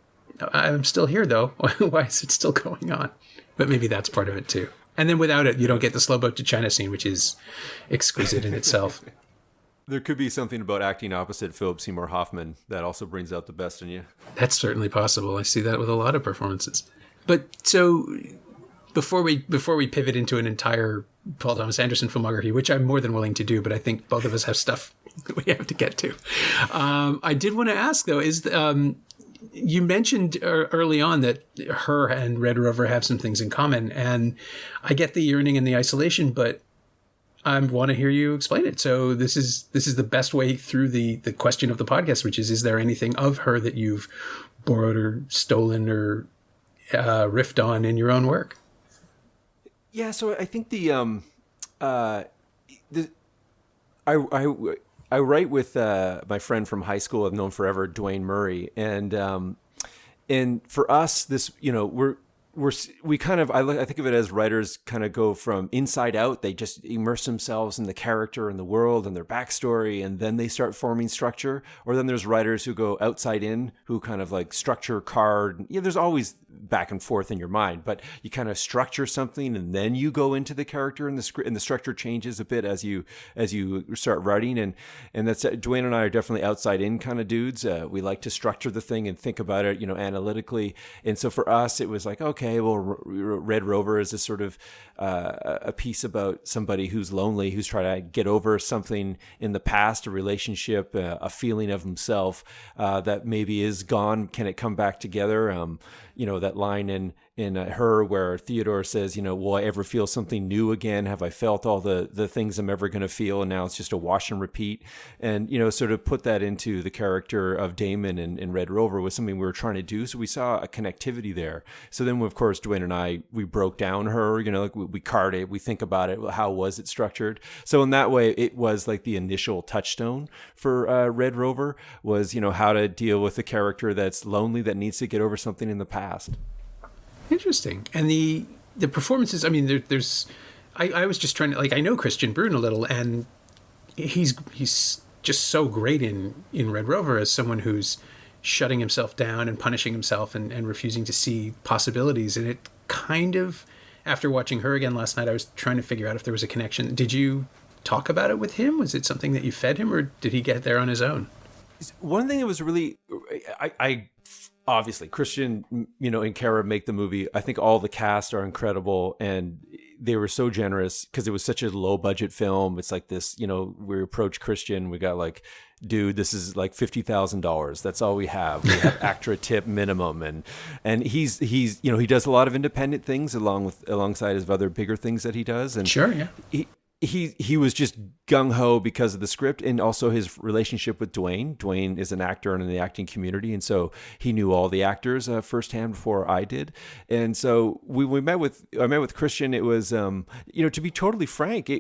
I'm still here though. Why is it still going on? But maybe that's part of it too. And then without it, you don't get the slow boat to China scene, which is exquisite in itself. There could be something about acting opposite Philip Seymour Hoffman that also brings out the best in you. That's certainly possible. I see that with a lot of performances. But so before we pivot into an entire Paul Thomas Anderson filmography, which I'm more than willing to do, but I think both of us have stuff that we have to get to. I did want to ask, though, you mentioned early on that her and Red Rover have some things in common, and I get the yearning and the isolation, but I want to hear you explain it. So this is the best way through the question of the podcast, which is there anything of her that you've borrowed or stolen or riffed on in your own work? Yeah, so I think I write with my friend from high school I've known forever, Dwayne Murray, and for us, this we kind of I think of it as writers kind of go from inside out. They just immerse themselves in the character and the world and their backstory, and then they start forming structure. Or then there's writers who go outside in, who kind of like structure card. Yeah, there's always back and forth in your mind, but you kind of structure something and then you go into the character, and the script and the structure changes a bit as you start writing. And that's Dwayne and I are definitely outside in kind of dudes. We like to structure the thing and think about it, analytically. And so for us, it was like, okay, well, Red Rover is this sort of a piece about somebody who's lonely, who's trying to get over something in the past, a relationship, a feeling of himself that maybe is gone. Can it come back together? That line in Her where Theodore says, will I ever feel something new again? Have I felt all the things I'm ever going to feel? And now it's just a wash and repeat. And, sort of put that into the character of Damon in Red Rover was something we were trying to do. So we saw a connectivity there. So then, of course, Dwayne and I, we broke down Her, we card it, we think about it. How was it structured? So in that way, it was like the initial touchstone for Red Rover was, how to deal with a character that's lonely, that needs to get over something in the past. Interesting. And the performances, I mean, there's I was just trying to, I know Christian Brune a little, and he's just so great in Red Rover as someone who's shutting himself down and punishing himself and refusing to see possibilities. And it kind of, after watching Her again last night, I was trying to figure out if there was a connection. Did you talk about it with him? Was it something that you fed him, or did he get there on his own? One thing that was really, I obviously Christian, and Kara make the movie. I think all the cast are incredible, and they were so generous because it was such a low budget film. It's like this, we approach Christian, we got like, dude, this is like $50,000. That's all we have. We have actor tip minimum, and he's he does a lot of independent things alongside his other bigger things that he does. And sure, yeah. He was just gung ho because of the script and also his relationship with Dwayne. Dwayne is an actor and in the acting community, and so he knew all the actors firsthand before I did. And so I met with Christian. It was to be totally frank,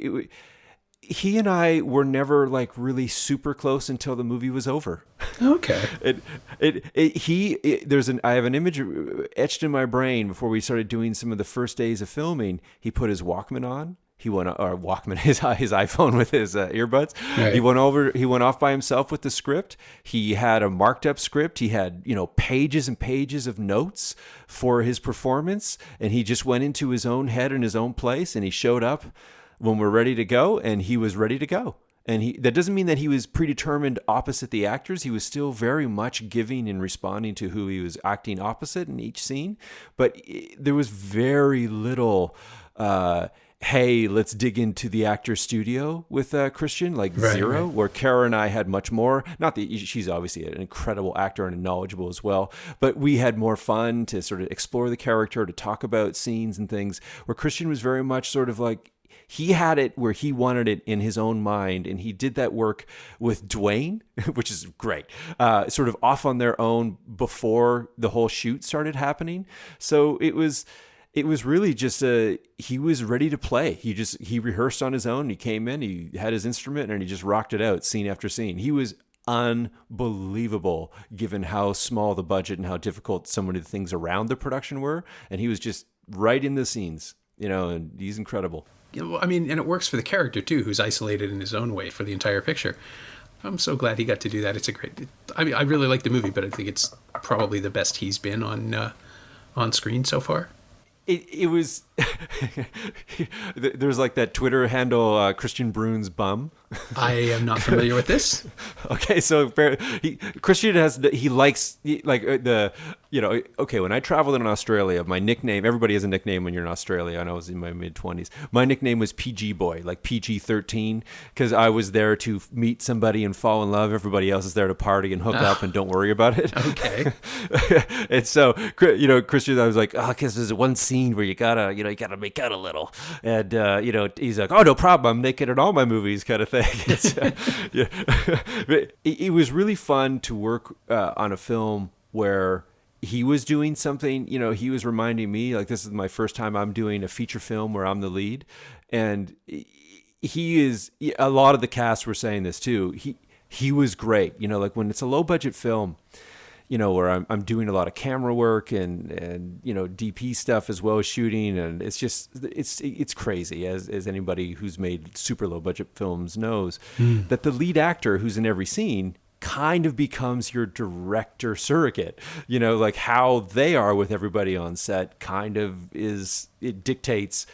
he and I were never like really super close until the movie was over. Okay. I have an image etched in my brain before we started doing some of the first days of filming. He put his Walkman on. He went his iPhone with his earbuds. Right. He went off by himself with the script. He had a marked up script. He had, pages and pages of notes for his performance. And he just went into his own head in his own place. And he showed up when we're ready to go, and he was ready to go. And that doesn't mean that he was predetermined opposite the actors. He was still very much giving and responding to who he was acting opposite in each scene. But there was very little, hey, let's dig into the actor studio with Christian, like right, zero, right. Where Kara and I had much more. Not that she's obviously an incredible actor and knowledgeable as well, but we had more fun to sort of explore the character, to talk about scenes and things, where Christian was very much sort of like, he had it where he wanted it in his own mind, and he did that work with Dwayne, which is great, sort of off on their own before the whole shoot started happening. So it was really just he was ready to play. He rehearsed on his own. He came in, he had his instrument, and he just rocked it out scene after scene. He was unbelievable given how small the budget and how difficult so many of the things around the production were. And he was just right in the scenes, and he's incredible. I mean, and it works for the character too, who's isolated in his own way for the entire picture. I'm so glad he got to do that. It's a great, I mean, I really like the movie, but I think it's probably the best he's been on screen so far. It was, there's like that Twitter handle, Christian Brune's bum. I am not familiar with this. Okay, so Christian likes when I traveled in Australia, my nickname, everybody has a nickname when you're in Australia. I was in my mid-20s. My nickname was PG Boy, like PG-13, because I was there to meet somebody and fall in love. Everybody else is there to party and hook up and don't worry about it. Okay. And so, Christian, I was like, because there's one scene where you gotta make out a little. And, he's like, oh, no problem. I'm naked in all my movies kind of thing. It was really fun to work on a film where he was doing something, he was reminding me, like, this is my first time I'm doing a feature film where I'm the lead. And a lot of the cast were saying this too. He was great. Like when it's a low budget film, where I'm doing a lot of camera work and DP stuff as well as shooting, and it's crazy, as anybody who's made super low budget films knows, that the lead actor who's in every scene kind of becomes your director surrogate. Like how they are with everybody on set kind of it dictates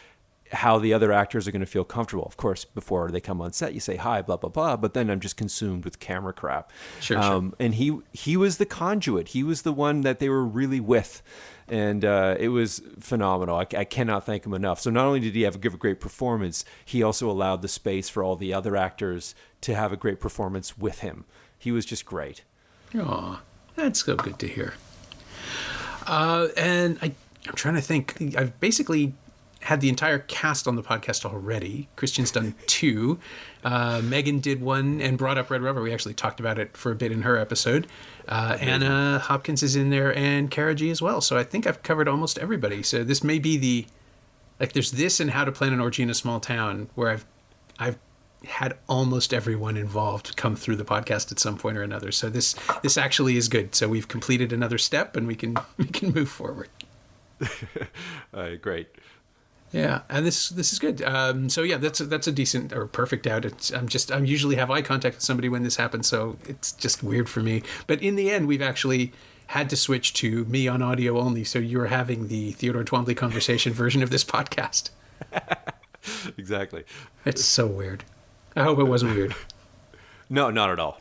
how the other actors are going to feel comfortable. Of course, before they come on set, you say hi, blah, blah, blah, but then I'm just consumed with camera crap. Sure. And he was the conduit. He was the one that they were really with. And it was phenomenal. I cannot thank him enough. So not only did he give a great performance, he also allowed the space for all the other actors to have a great performance with him. He was just great. Aw, that's so good to hear. And I'm trying to think. I've basically had the entire cast on the podcast already. Christian's done 2. Megan did 1 and brought up Red Rover. We actually talked about it for a bit in her episode. Anna Hopkins is in there, and Kara G as well. So I think I've covered almost everybody. So this may be there's this and How to Plan an Orgy in a Small Town, where I've had almost everyone involved come through the podcast at some point or another. So this actually is good. So we've completed another step, and we can move forward. Great. Yeah, and this is good. So yeah, that's a decent or perfect out. I'm usually have eye contact with somebody when this happens, so it's just weird for me. But in the end, we've actually had to switch to me on audio only. So you're having the Theodore Twombly conversation version of this podcast. Exactly. It's so weird. I hope it wasn't weird. No, not at all.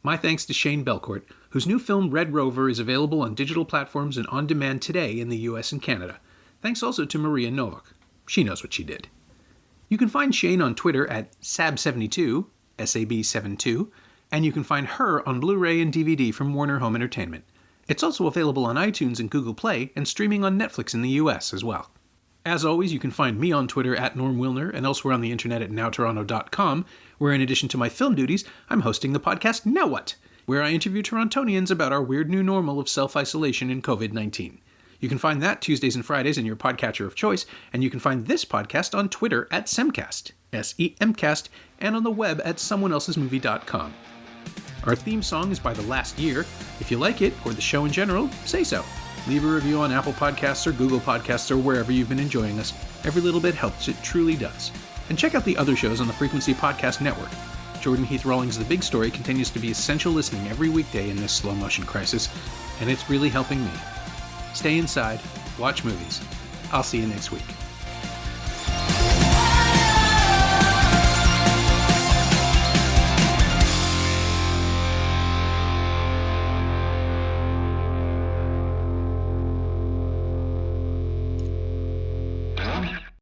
My thanks to Shane Belcourt, whose new film Red Rover is available on digital platforms and on demand today in the US and Canada. Thanks also to Maria Novak. she knows what she did. You can find Shane on Twitter at Sab72, SAB72, and you can find her on Blu-ray and DVD from Warner Home Entertainment. It's also available on iTunes and Google Play, and streaming on Netflix in the US as well. As always, you can find me on Twitter at Norm Wilner and elsewhere on the internet at nowtoronto.com, where in addition to my film duties, I'm hosting the podcast Now What?, where I interview Torontonians about our weird new normal of self-isolation and COVID-19. You can find that Tuesdays and Fridays in your podcatcher of choice, and you can find this podcast on Twitter at Semcast, SEMcast, and on the web at someoneelsesmovie.com. Our theme song is by The Last Year. If you like it, or the show in general, say so. Leave a review on Apple Podcasts or Google Podcasts or wherever you've been enjoying us. Every little bit helps, it truly does. And check out the other shows on the Frequency Podcast Network. Jordan Heath Rawlings' The Big Story continues to be essential listening every weekday in this slow-motion crisis, and it's really helping me. Stay inside, watch movies. I'll see you next week.